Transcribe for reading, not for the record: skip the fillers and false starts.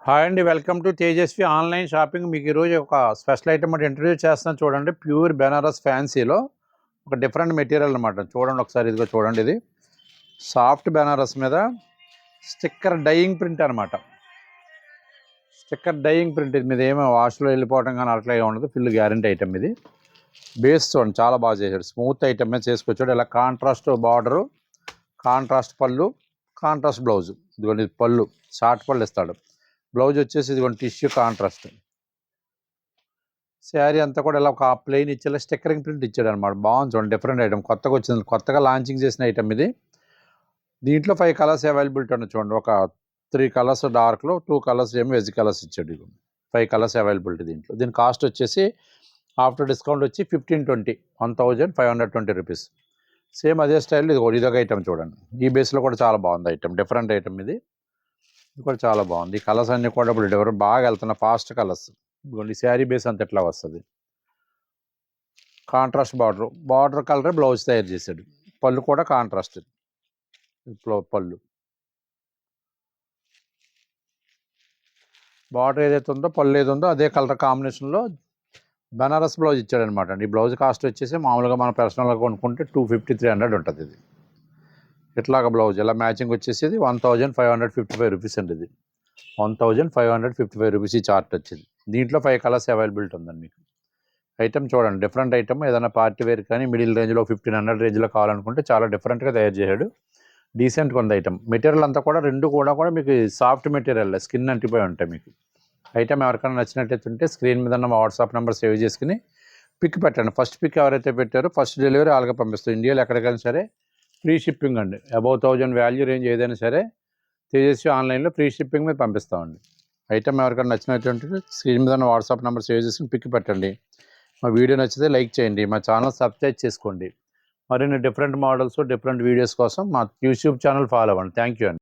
Hi అండి, welcome to Tejaswi online shopping. మీకు ఈరోజు ఒక స్పెషల్ ఐటమ్ అంటే ఇంట్రడ్యూస్ చేస్తాను చూడండి. ప్యూర్ బెనారస్ ఫ్యాన్సీలో ఒక డిఫరెంట్ మెటీరియల్ అనమాట. చూడండి ఒకసారి, ఇదిగో చూడండి, ఇది సాఫ్ట్ బెనారస్ మీద స్టిక్కర్ డైయింగ్ ప్రింట్ అనమాట. స్టిక్కర్ డైయింగ్ ప్రింట్ ఇది మీద ఏమో వాష్లో వెళ్ళిపోవడం కానీ అట్లా ఏమి ఉండదు. ఫుల్ గ్యారంటీ ఐటమ్ ఇది. బేస్ చూడండి చాలా బాగా చేశాడు. స్మూత్ ఐటమ్ మీద చేసుకొచ్చాడు. ఇలా కాంట్రాస్ట్ బార్డరు, కాంట్రాస్ట్ పళ్ళు, కాంట్రాస్ట్ బ్లౌజ్. ఇదిగోండి ఇది పళ్ళు, షార్ట్ పళ్ళు ఇస్తాడు. బ్లౌజ్ వచ్చేసి ఇదిగోండి టిష్యూ కాంట్రాస్ట్. శారీ అంతా కూడా ఇలా ఒక ప్లెయిన్ ఇచ్చేలా స్టిక్కరింగ్ ప్రింట్ ఇచ్చాడు అనమాట. బాగుంది చూడండి, డిఫరెంట్ ఐటమ్, కొత్తగా వచ్చింది, కొత్తగా లాంచింగ్ చేసిన ఐటమ్ ఇది. దీంట్లో 5 కలర్స్ అవైలబిలిటీ ఉన్నాయి చూడండి. ఒక 3 కలర్స్ డార్క్లో, 2 కలర్స్ ఏమో వెజ్ కలర్స్ ఇచ్చాడు. ఇది 5 కలర్స్ అవైలబిలిటీ దీంట్లో. దీని కాస్ట్ వచ్చేసి ఆఫ్టర్ డిస్కౌంట్ వచ్చి 1520 రూపీస్. సేమ్ అదే స్టైల్ ఇదొక ఐటమ్ చూడండి. ఈ బేస్లో కూడా చాలా బాగుంది ఐటమ్, డిఫరెంట్ ఐటమ్ ఇది. ఇది కూడా చాలా బాగుంది. ఈ కలర్స్ అన్నీ కూడా ఇప్పుడు డిఫరెంట్ బాగా వెళ్తున్నాయి, ఫాస్ట్ కలర్స్. ఇదిగోండి శారీ బేస్ అంత ఎట్లా వస్తుంది. కాంట్రాస్ట్ బార్డర్ కలర్ బ్లౌజ్ తయారు చేశాడు. పళ్ళు కూడా కాంట్రాస్ట్ పళ్ళు. బార్డర్ ఏదైతే ఉందో, పళ్ళు ఏది ఉందో అదే కలర్ కాంబినేషన్లో బనారస్ బ్లౌజ్ ఇచ్చాడనమాట అండి. ఈ బ్లౌజ్ కాస్ట్ వచ్చేసి మామూలుగా మనం పర్సనల్గా కొనుక్కుంటే 250-300 ఉంటుంది. ఇది ఇట్లాగా బ్లౌజ్ ఇలా మ్యాచింగ్ వచ్చేసి 1555 రూపీస్ అండి. ఇది 1555 రూపీస్ ఈ చార్ట్ వచ్చింది. దీంట్లో 5 కలర్స్ అవైలబిలిటీ ఉందండి మీకు. ఐటమ్ చూడండి, డిఫరెంట్ ఐటమ్. ఏదైనా పార్టీ వేర్ కానీ మిడిల్ రేంజ్లో 1500 రేంజ్లో కావాలనుకుంటే చాలా డిఫరెంట్గా తయారు చేశాడు. డీసెంట్గా ఉంది ఐటమ్. మెటీరియల్ అంతా కూడా రెండు కూడా మీకు సాఫ్ట్ మెటీరియల్, స్కిన్ అంటిపోయి ఉంటాయి మీకు. ఐటమ్ ఎవరికైనా నచ్చినట్టయితే ఉంటే స్క్రీన్ మీద ఉన్న వాట్సాప్ నెంబర్ సేవ్ చేసుకుని పిక్ పెట్టండి. ఫస్ట్ పిక్ ఎవరైతే పెట్టారో ఫస్ట్ డెలివరీ అలాగే పంపిస్తాం. ఇండియాలో ఎక్కడికైనా సరే ఫ్రీ షిప్పింగ్ అండి. అబౌవ్ 1000 వాల్యూ రేంజ్ ఏదైనా సరే తేజస్వి ఆన్లైన్లో ఫ్రీ షిప్పింగ్ మీద పంపిస్తామండి. ఐటమ్ ఎవరికైనా నచ్చినట్టు స్క్రీన్ మీద వాట్సాప్ నెంబర్ సేవ్ చేసుకుని పిక్ పెట్టండి. మా వీడియో నచ్చితే లైక్ చేయండి. మా ఛానల్ సబ్స్క్రైబ్ చేసుకోండి. మరిన్ని డిఫరెంట్ మోడల్స్, డిఫరెంట్ వీడియోస్ కోసం మా యూట్యూబ్ ఛానల్ ఫాలో అవ్వండి. థ్యాంక్ యూ అండి.